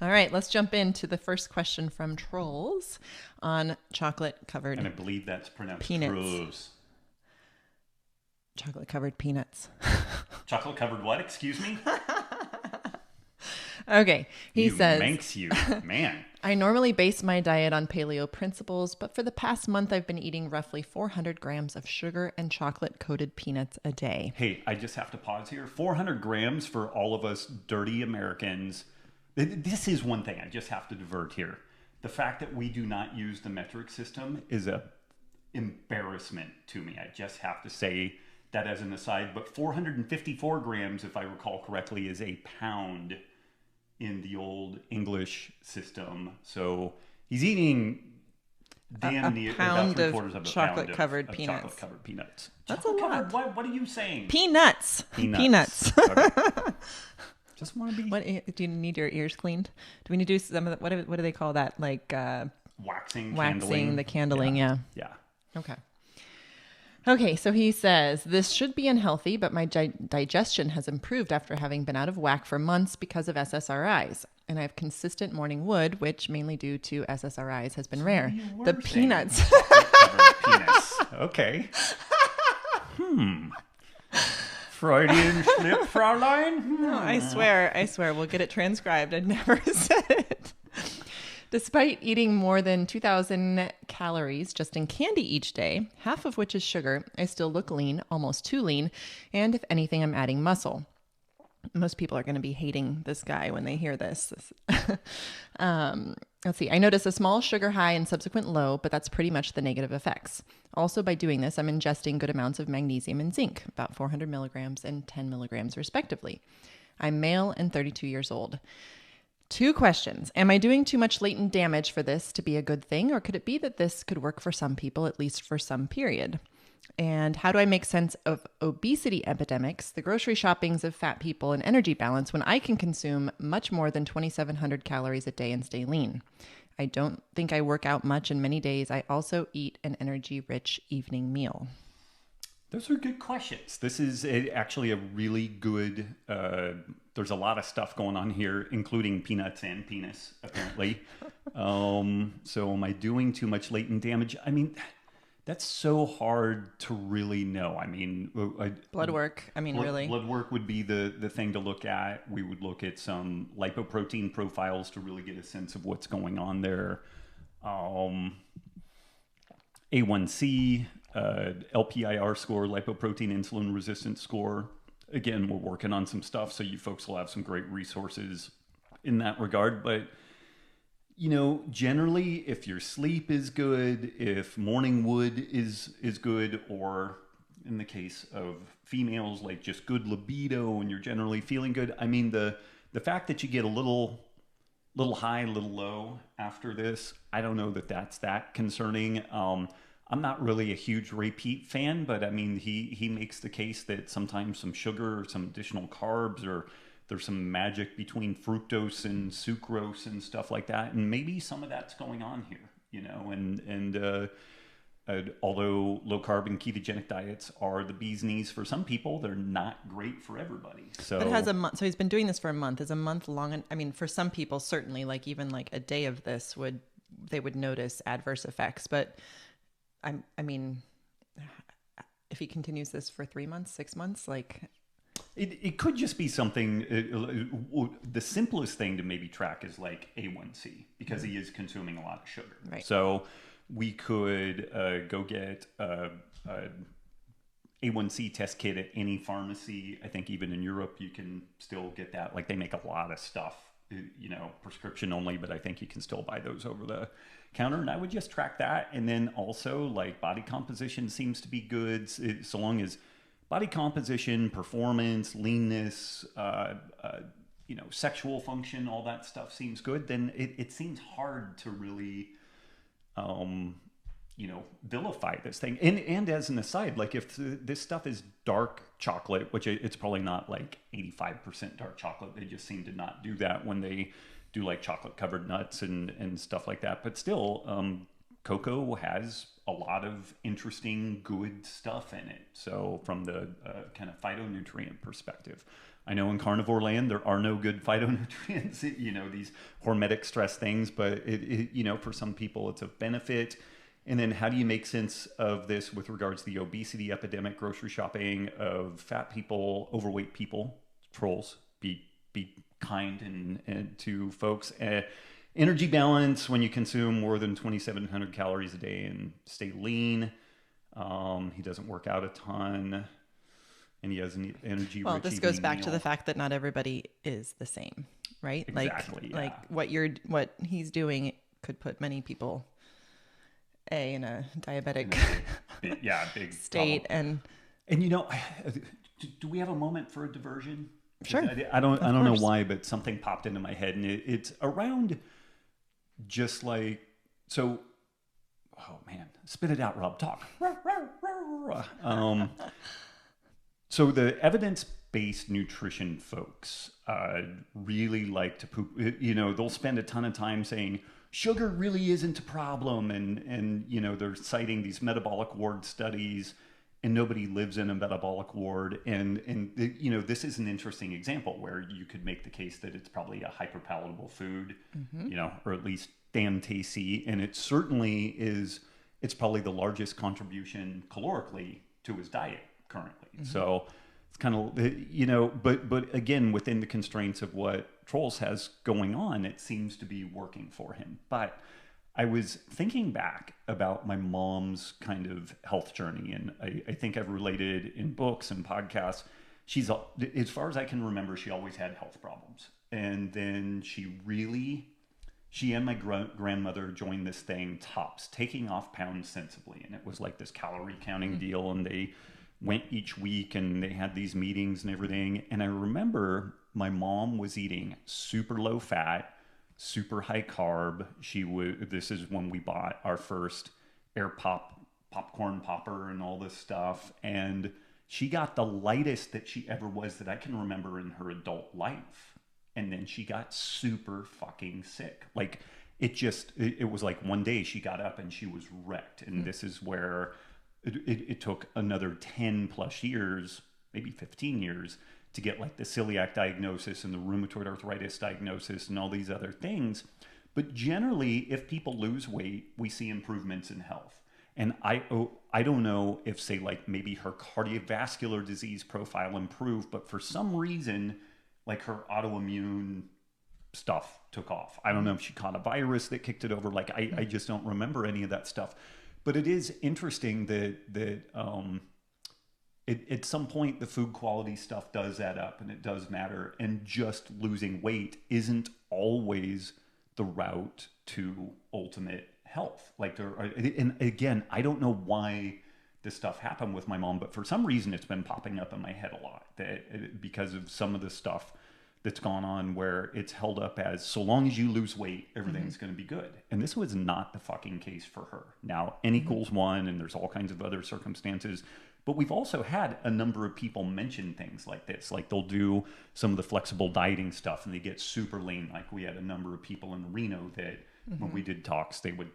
All right, let's jump into the first question from Troels on chocolate-covered And I believe that's pronounced peanuts. Troels. Chocolate-covered peanuts. Chocolate covered what? Excuse me? Okay, he says, Manx you. Man. I normally base my diet on paleo principles, but for the past month, I've been eating roughly 400 grams of sugar and chocolate-coated peanuts a day. Hey, I just have to pause here. 400 grams for all of us dirty Americans. This is one thing I just have to divert here. The fact that we do not use the metric system is a embarrassment to me. I just have to say that as an aside. But 454 grams, if I recall correctly, is a pound in the old English system. So he's eating damn near pound about of 3/4 of a chocolate-covered pound of peanuts. chocolate-covered peanuts. That's a lot. What are you saying? Peanuts. Peanuts. Okay. Just want to be What do you need your ears cleaned? Do we need to do some of the, what do they call that? Like waxing, the candling, yeah. Yeah. Okay, so he says, this should be unhealthy, but my digestion has improved after having been out of whack for months because of SSRIs. And I have consistent morning wood, which mainly due to SSRIs has been rare. The peanuts. Penis. Okay. Freudian slip, Fraulein? No, I swear, we'll get it transcribed. I never said it. Despite eating more than 2,000 calories just in candy each day, half of which is sugar, I still look lean, almost too lean, and if anything, I'm adding muscle. Most people are going to be hating this guy when they hear this. Let's see. I notice a small sugar high and subsequent low, but that's pretty much the negative effects. Also, by doing this, I'm ingesting good amounts of magnesium and zinc, about 400 milligrams and 10 milligrams respectively. I'm male and 32 years old. 2 questions. Am I doing too much latent damage for this to be a good thing, or could it be that this could work for some people, at least for some period? And how do I make sense of obesity epidemics, the grocery shoppings of fat people, and energy balance when I can consume much more than 2,700 calories a day and stay lean? I don't think I work out much, and many days I also eat an energy-rich evening meal. Those are good questions. This is actually a really good, there's a lot of stuff going on here, including peanuts and penis, apparently. So am I doing too much latent damage? I mean, that's so hard to really know. I mean, blood work. I mean, really. Blood work would be the thing to look at. We would look at some lipoprotein profiles to really get a sense of what's going on there. A1C, LPIR score, lipoprotein insulin resistance score. Again, we're working on some stuff, so you folks will have some great resources in that regard. But you know, generally, if your sleep is good, if morning wood is good, or in the case of females, like just good libido and you're generally feeling good. I mean, the fact that you get a little high, a little low after this, I don't know that that's that concerning. I'm not really a huge Ray Peat fan, but I mean, he makes the case that sometimes some sugar or some additional carbs, or there's some magic between fructose and sucrose and stuff like that. And maybe some of that's going on here, you know, and although low carb and ketogenic diets are the bee's knees for some people, they're not great for everybody. So but it has a month. So he's been doing this for a month. Is a month long? I mean, for some people, certainly, like even like a day of this they would notice adverse effects. But I mean, if he continues this for 3 months, 6 months, like. It could just be something, the simplest thing to maybe track is like A1C, because he is consuming a lot of sugar. Right. So we could go get a A1C test kit at any pharmacy. I think even in Europe you can still get that. Like they make a lot of stuff, you know, prescription only, but I think you can still buy those over the counter. And I would just track that. And then also like body composition seems to be good, so long as body composition, performance, leanness, you know, sexual function, all that stuff seems good, then it seems hard to really, you know, vilify this thing. And as an aside, like if this stuff is dark chocolate, which it's probably not like 85% dark chocolate, they just seem to not do that when they do like chocolate covered nuts and stuff like that. But still, cocoa has a lot of interesting, good stuff in it. So from the kind of phytonutrient perspective, I know in carnivore land, there are no good phytonutrients, these hormetic stress things, but for some people it's of benefit. And then how do you make sense of this with regards to the obesity epidemic, grocery shopping of fat people, overweight people? Trolls, be kind and to folks. Energy balance, when you consume more than 2,700 calories a day and stay lean. He doesn't work out a ton, and he has an energy. Well, this goes back to the fact that not everybody is the same, right? Exactly. Like what he's doing could put many people in a diabetic big state. Problem. And do we have a moment for a diversion? Sure. I don't know why, but something popped into my head, and it's around just like, so, oh man, spit it out, Robb, talk. So the evidence-based nutrition folks really like to poop, they'll spend a ton of time saying, sugar really isn't a problem, and they're citing these metabolic ward studies, and nobody lives in a metabolic ward. And this is an interesting example where you could make the case that it's probably a hyperpalatable food, or at least damn tasty. And it certainly is, it's probably the largest contribution calorically to his diet currently. Mm-hmm. So it's kind of, but again, within the constraints of what Troels has going on, it seems to be working for him. But I was thinking back about my mom's kind of health journey, and I think I've related in books and podcasts. She's, as far as I can remember, she always had health problems. And then she and my grandmother joined this thing, TOPS, taking off pounds sensibly. And it was like this calorie counting deal, and they went each week and they had these meetings and everything. And I remember my mom was eating super low fat, super high carb. This is when we bought our first popcorn popper and all this stuff. And she got the lightest that she ever was that I can remember in her adult life. And then she got super fucking sick. Like it was like one day she got up and she was wrecked. And this is where it took another 10 plus years, maybe 15 years, to get like the celiac diagnosis and the rheumatoid arthritis diagnosis and all these other things. But generally, if people lose weight, we see improvements in health. And I don't know if, say, like maybe her cardiovascular disease profile improved, but for some reason, like her autoimmune stuff took off. I don't know if she caught a virus that kicked it over. Like I just don't remember any of that stuff. But it is interesting that at some point, the food quality stuff does add up, and it does matter. And just losing weight isn't always the route to ultimate health. And again, I don't know why this stuff happened with my mom, but for some reason, it's been popping up in my head a lot because of some of the stuff that's gone on where it's held up as, so long as you lose weight, everything's going to be good. And this was not the fucking case for her. Now, N equals 1, and there's all kinds of other circumstances. But we've also had a number of people mention things like this. Like they'll do some of the flexible dieting stuff and they get super lean. Like we had a number of people in Reno that when we did talks, they would,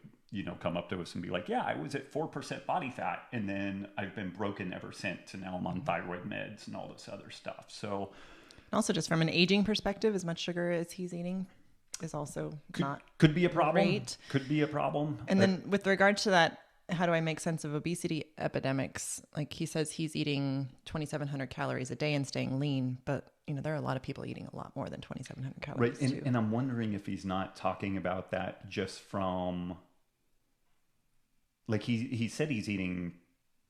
come up to us and be like, yeah, I was at 4% body fat. And then I've been broken ever since. And now I'm on thyroid meds and all this other stuff. So also just from an aging perspective, as much sugar as he's eating is also could be a problem. Great. Could be a problem. And then with regard to that, how do I make sense of obesity epidemics? Like he says he's eating 2,700 calories a day and staying lean, but there are a lot of people eating a lot more than 2,700 calories. Right. And I'm wondering if he's not talking about that just from, like he said he's eating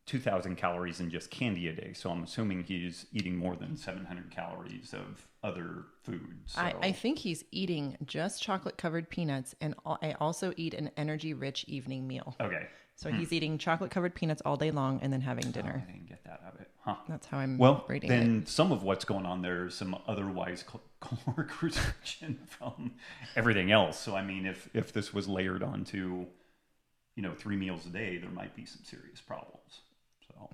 2,000 calories in just candy a day. So I'm assuming he's eating more than 700 calories of other foods. So. I think he's eating just chocolate covered peanuts, and I also eat an energy rich evening meal. Okay. So he's eating chocolate-covered peanuts all day long and then having dinner. I didn't get that of it. Huh. That's how I'm rating then it. Some of what's going on there is some otherwise caloric restriction from everything else. So, I mean, if this was layered onto, 3 meals a day, there might be some serious problems. So,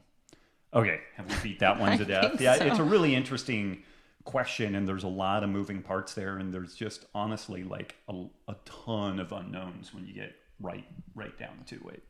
okay. Have we beat that one to death? Yeah, so. It's a really interesting question, and there's a lot of moving parts there, and there's just honestly like a ton of unknowns when you get right down to it.